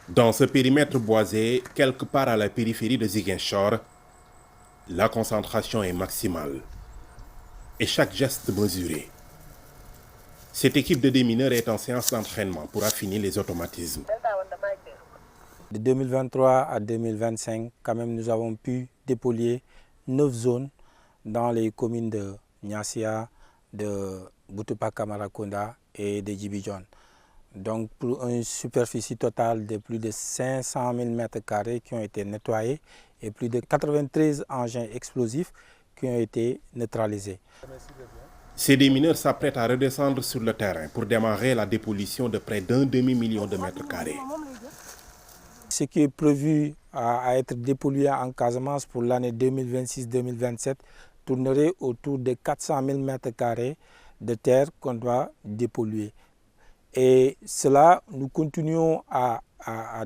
Dans ce périmètre boisé, quelque part à la périphérie de Ziguinchor, la concentration est maximale et chaque geste mesuré. Cette équipe de démineurs est en séance d'entraînement pour affiner les automatismes. De 2023 à 2025, quand même, nous avons pu dépolluer 9 zones dans les communes de Niassia, de Boutoupa Maraconda et de Djibidione. Donc pour une superficie totale de plus de 500 000 m² qui ont été nettoyés et plus de 93 engins explosifs qui ont été neutralisés. Ces démineurs s'apprêtent à redescendre sur le terrain pour démarrer la dépollution de près d'un demi-million de mètres carrés. Ce qui est prévu à être dépollué en Casamance pour l'année 2026-2027 tournerait autour de 400 000 m² de terre qu'on doit dépolluer. Et cela, nous continuons à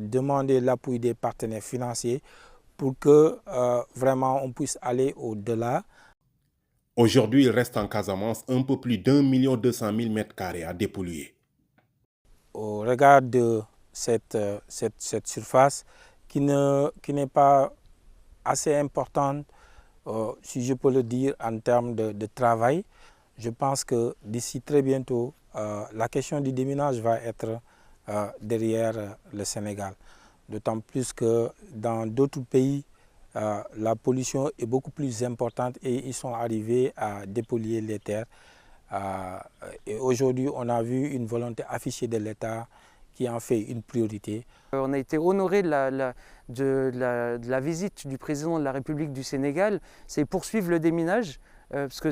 demander l'appui des partenaires financiers pour que vraiment on puisse aller au-delà. Aujourd'hui, il reste en Casamance un peu plus d'1 200 000 m² à dépolluer. Au regard de cette surface qui n'est pas assez importante, si je peux le dire, en termes de travail, je pense que d'ici très bientôt, la question du déminage va être derrière le Sénégal. D'autant plus que dans d'autres pays, la pollution est beaucoup plus importante et ils sont arrivés à dépolluer les terres. Et aujourd'hui, on a vu une volonté affichée de l'État qui en fait une priorité. On a été honoré de la visite du président de la République du Sénégal. C'est poursuivre le déminage, parce que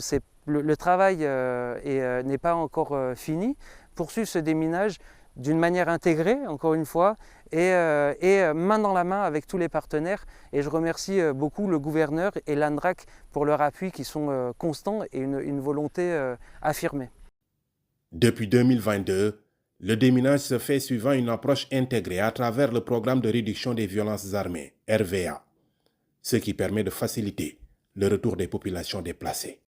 le travail n'est pas encore fini. Poursuivre ce déminage d'une manière intégrée, encore une fois, et main dans la main avec tous les partenaires. Et je remercie beaucoup le gouverneur et l'ANDRAC pour leur appui qui sont constants et une volonté affirmée. Depuis 2022, le déminage se fait suivant une approche intégrée à travers le programme de réduction des violences armées, RVA, ce qui permet de faciliter le retour des populations déplacées.